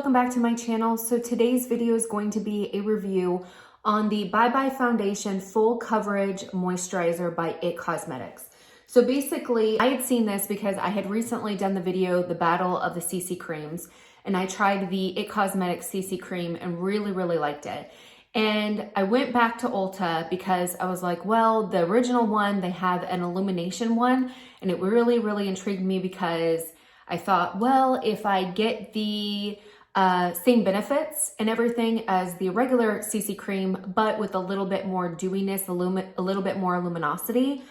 welcome back to my channel. So today's video is going to be a review on the Bye Bye Foundation Full Coverage Moisturizer by IT Cosmetics. So basically, I had seen this because I had recently done the video, The Battle of the CC Creams, and I tried the IT Cosmetics CC Cream and really liked it. And I went back to Ulta because I was like, well, the original one, they have an illumination one, and it really intrigued me because I thought, well, if I get the same benefits and everything as the regular CC cream, but with a little bit more dewiness, a little bit more luminosity,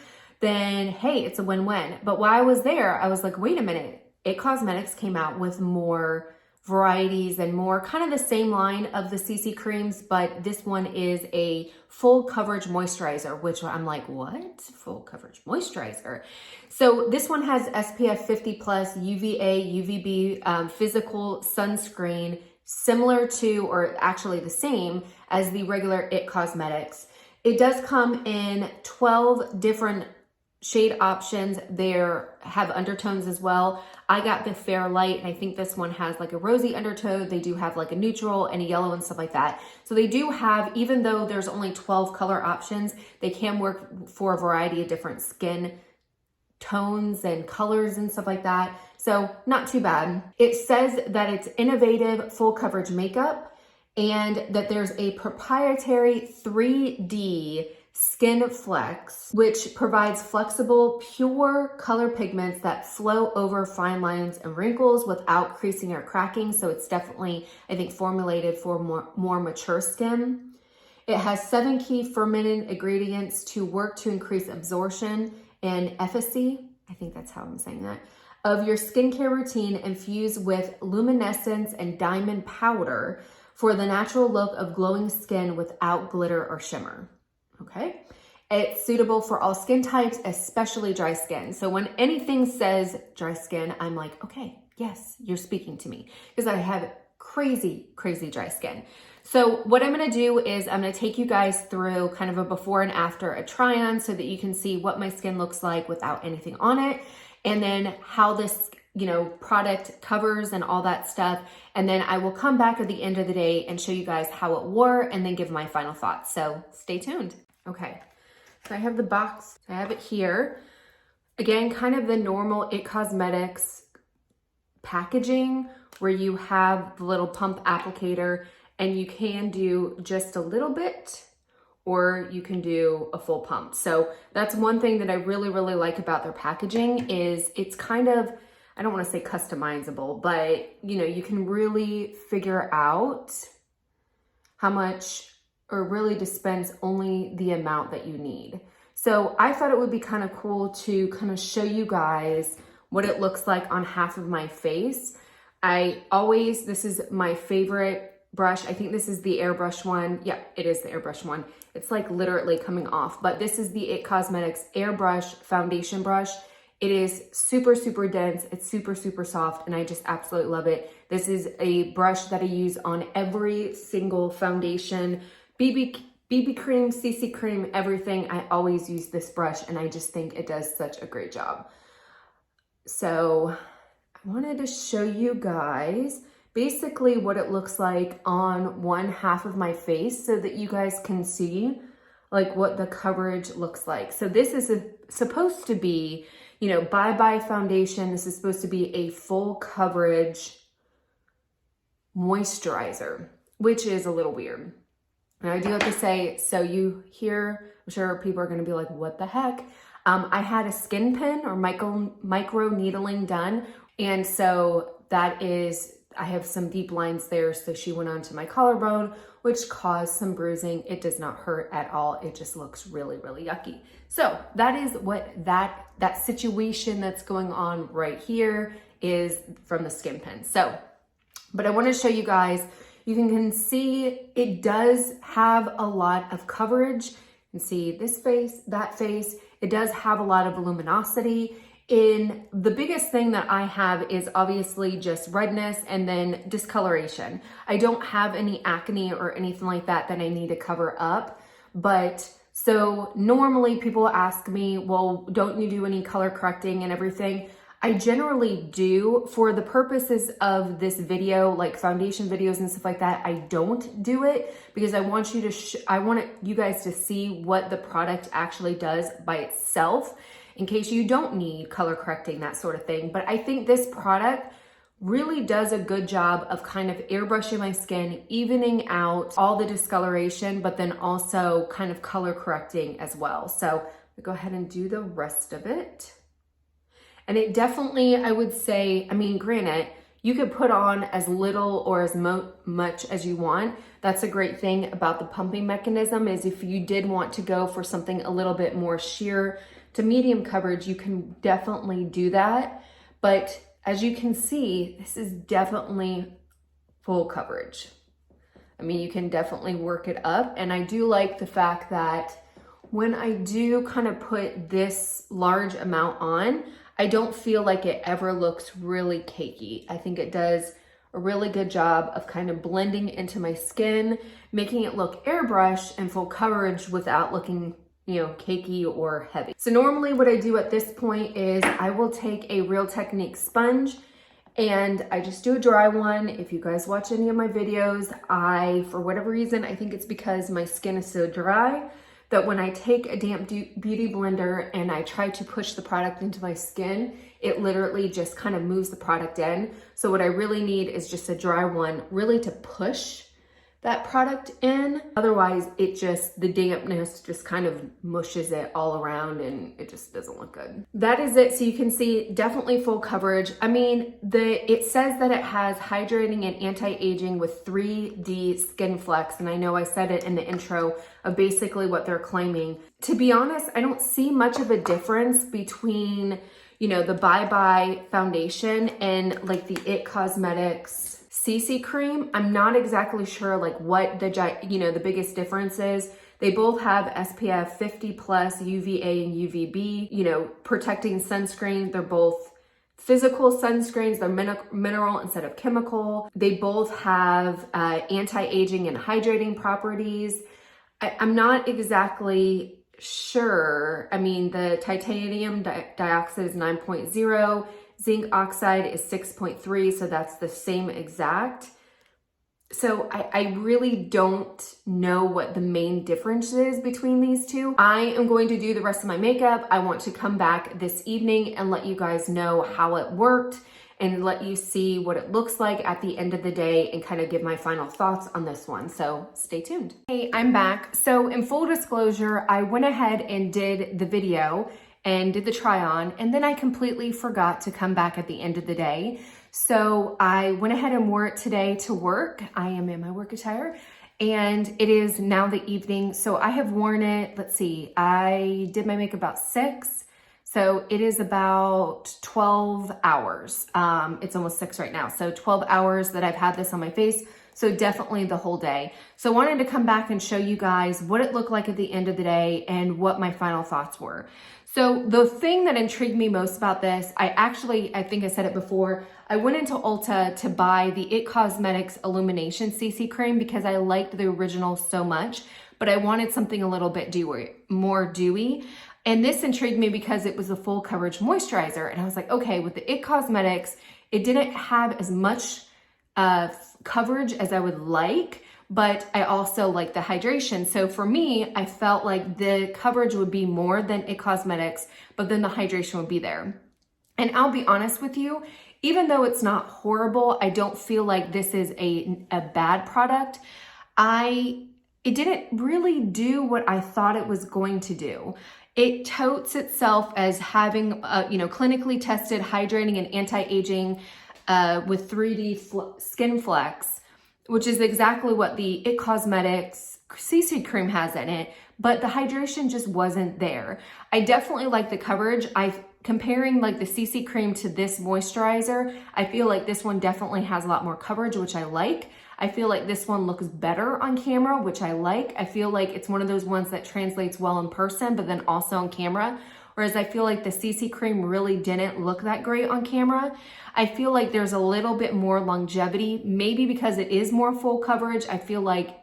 then hey, it's a win-win. But while I was there, I was like, wait a minute, IT Cosmetics came out with more varieties and more kind of the same line of the CC creams, but this one is a full coverage moisturizer, which I'm like, what? Full coverage moisturizer? So this one has SPF 50 plus UVA, UVB physical sunscreen, similar to, or actually the same as the regular IT Cosmetics. It does come in 12 different shade options. There have undertones as well. I got the Fair Light, and I think this one has like a rosy undertone. They do have like a neutral and a yellow and stuff like that. So they do have, even though there's only 12 color options, they can work for a variety of different skin tones and colors and stuff like that. So not too bad. It says that it's innovative full coverage makeup and that there's a proprietary 3D Skin Flex, which provides flexible, pure color pigments that flow over fine lines and wrinkles without creasing or cracking. So it's definitely, I think, formulated for more mature skin. It has 7 key fermented ingredients to work to increase absorption and efficacy, I think that's how I'm saying that, of your skincare routine, infused with luminescence and diamond powder for the natural look of glowing skin without glitter or shimmer. Okay, it's suitable for all skin types, especially dry skin. So when anything says dry skin, I'm like, okay, yes, you're speaking to me, because I have crazy dry skin. So what I'm going to do is I'm going to take you guys through kind of a before and after, a try on, so that you can see what my skin looks like without anything on it, and then how this product covers and all that stuff. And then I will come back at the end of the day and show you guys how it wore and then give my final thoughts. So stay tuned. Okay, so I have the box, I have it here. Again, kind of the normal IT Cosmetics packaging where you have the little pump applicator, and you can do just a little bit or you can do a full pump. So that's one thing that I really like about their packaging, is it's kind of, I don't want to say customizable, but you can really figure out how much, or really dispense only the amount that you need. So I thought it would be kind of cool to kind of show you guys what it looks like on half of my face. This is my favorite brush. I think this is the airbrush one. Yeah, it is the airbrush one. It's like literally coming off, but this is the IT Cosmetics airbrush foundation brush. It is super dense. It's super soft, and I just absolutely love it. This is a brush that I use on every single foundation, BB cream, CC cream, everything. I always use this brush, and I just think it does such a great job. So I wanted to show you guys basically what it looks like on one half of my face, so that you guys can see like what the coverage looks like. So this is supposed to be, Bye Bye Foundation. This is supposed to be a full coverage moisturizer, which is a little weird. And I do have to say, so you hear, I'm sure people are going to be like, what the heck? I had a skin pin or micro needling done. And so that is, I have some deep lines there. So she went onto my collarbone, which caused some bruising. It does not hurt at all. It just looks really yucky. So that is what that situation that's going on right here is from the skin pin. So, but I want to show you guys, you can see it does have a lot of coverage. You can see this face, that face. It does have a lot of luminosity. The biggest thing that I have is obviously just redness and then discoloration. I don't have any acne or anything like that I need to cover up. But so normally people ask me, well, don't you do any color correcting and everything? I generally do. For the purposes of this video, like foundation videos and stuff like that, I don't do it because I want you to, I want you guys to see what the product actually does by itself in case you don't need color correcting, that sort of thing. But I think this product really does a good job of kind of airbrushing my skin, evening out all the discoloration, but then also kind of color correcting as well. So I'll go ahead and do the rest of it. And it definitely, I would say, I mean, granted, you could put on as little or as much as you want. That's a great thing about the pumping mechanism, is if you did want to go for something a little bit more sheer to medium coverage, you can definitely do that. But as you can see, this is definitely full coverage. I mean, you can definitely work it up. And I do like the fact that when I do kind of put this large amount on, I don't feel like it ever looks really cakey. I think it does a really good job of kind of blending into my skin, making it look airbrushed and full coverage without looking, you know, cakey or heavy. So normally what I do at this point is I will take a Real Technique sponge and I just do a dry one. If you guys watch any of my videos, for whatever reason, I think it's because my skin is so dry, that when I take a damp beauty blender and I try to push the product into my skin, it literally just kind of moves the product in. So what I really need is just a dry one, really to push that product in. Otherwise, the dampness just kind of mushes it all around and it just doesn't look good. That is it. So you can see definitely full coverage. I mean, it says that it has hydrating and anti-aging with 3D skin flex. And I know I said it in the intro of basically what they're claiming. To be honest, I don't see much of a difference between, you know, the Bye Bye foundation and like the IT Cosmetics CC cream. I'm not exactly sure like what the biggest difference is. They both have SPF 50 plus UVA and UVB, you know, protecting sunscreen. They're both physical sunscreens. They're mineral instead of chemical. They both have anti-aging and hydrating properties. I'm not exactly sure. I mean, the titanium dioxide is 9.0. Zinc oxide is 6.3, so that's the same exact. So I really don't know what the main difference is between these two. I am going to do the rest of my makeup. I want to come back this evening and let you guys know how it worked and let you see what it looks like at the end of the day and kind of give my final thoughts on this one. So stay tuned. Hey, I'm back. So in full disclosure, I went ahead and did the video and did the try on, and then I completely forgot to come back at the end of the day. So I went ahead and wore it today to work. I am in my work attire and it is now the evening. So I have worn it, let's see, I did my makeup about 6. So it is about 12 hours. It's almost 6 right now. So 12 hours that I've had this on my face. So definitely the whole day. So I wanted to come back and show you guys what it looked like at the end of the day and what my final thoughts were. So the thing that intrigued me most about this, I think I said it before, I went into Ulta to buy the IT Cosmetics Illumination CC Cream because I liked the original so much, but I wanted something a little bit more dewy. And this intrigued me because it was a full coverage moisturizer. And I was like, okay, with the IT Cosmetics, it didn't have as much coverage as I would like, but I also like the hydration. So for me, I felt like the coverage would be more than IT Cosmetics, but then the hydration would be there. And I'll be honest with you, even though it's not horrible, I don't feel like this is a bad product. It didn't really do what I thought it was going to do. It touts itself as having, clinically tested hydrating and anti-aging with 3D skin flex, which is exactly what the IT Cosmetics CC cream has in it, but the hydration just wasn't there. I definitely like the coverage. Comparing like the CC cream to this moisturizer, I feel like this one definitely has a lot more coverage, which I like. I feel like this one looks better on camera, which I like. I feel like it's one of those ones that translates well in person, but then also on camera. Whereas I feel like the CC cream really didn't look that great on camera. I feel like there's a little bit more longevity, maybe because it is more full coverage. I feel like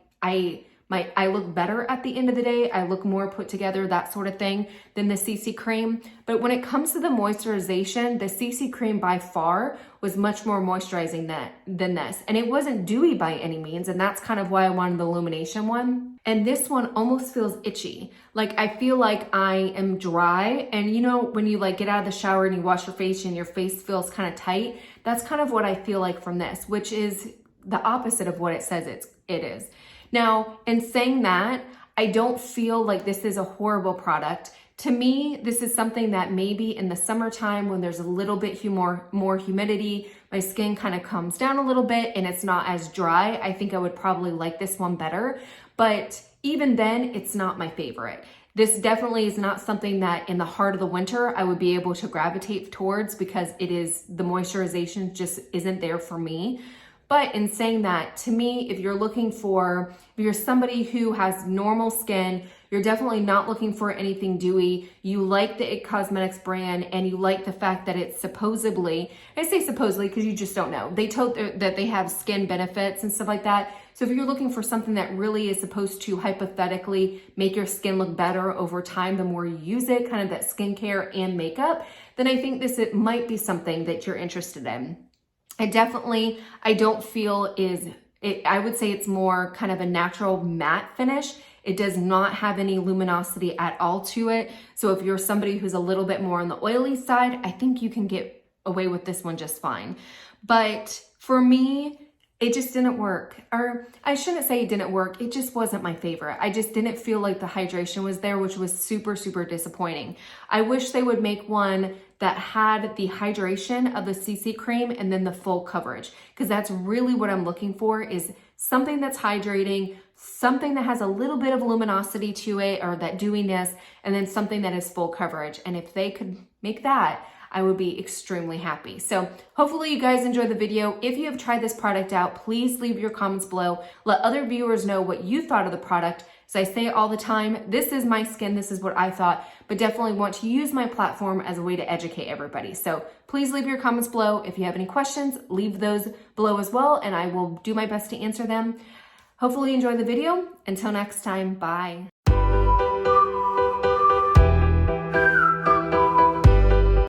I look better at the end of the day. I look more put together, that sort of thing, than the CC cream. But when it comes to the moisturization, the CC cream by far was much more moisturizing than this. And it wasn't dewy by any means, and that's kind of why I wanted the illumination one. And this one almost feels itchy. Like I feel like I am dry, and you know when you like get out of the shower and you wash your face and your face feels kind of tight, that's kind of what I feel like from this, which is the opposite of what it says it is. Now, in saying that, I don't feel like this is a horrible product. To me, this is something that maybe in the summertime when there's a little bit more humidity, my skin kind of calms down a little bit and it's not as dry. I think I would probably like this one better, but even then, it's not my favorite. This definitely is not something that in the heart of the winter I would be able to gravitate towards because the moisturization just isn't there for me. But in saying that, to me, if you're somebody who has normal skin, you're definitely not looking for anything dewy, you like the IT Cosmetics brand, and you like the fact that it's supposedly, I say supposedly because you just don't know. They told that they have skin benefits and stuff like that. So if you're looking for something that really is supposed to hypothetically make your skin look better over time, the more you use it, kind of that skincare and makeup, then I think it might be something that you're interested in. I don't feel I would say it's more kind of a natural matte finish. It does not have any luminosity at all to it. So if you're somebody who's a little bit more on the oily side, I think you can get away with this one just fine. But for me, it just didn't work. Or I shouldn't say it didn't work. It just wasn't my favorite. I just didn't feel like the hydration was there, which was super, super disappointing. I wish they would make one that had the hydration of the CC cream and then the full coverage, because that's really what I'm looking for, is something that's hydrating, something that has a little bit of luminosity to it or that dewiness, and then something that is full coverage. And if they could make that, I would be extremely happy. So hopefully you guys enjoyed the video. If you have tried this product out, please leave your comments below. Let other viewers know what you thought of the product. As I say all the time, this is my skin, this is what I thought, but definitely want to use my platform as a way to educate everybody. So please leave your comments below. If you have any questions, leave those below as well, and I will do my best to answer them. Hopefully you enjoyed the video. Until next time, bye.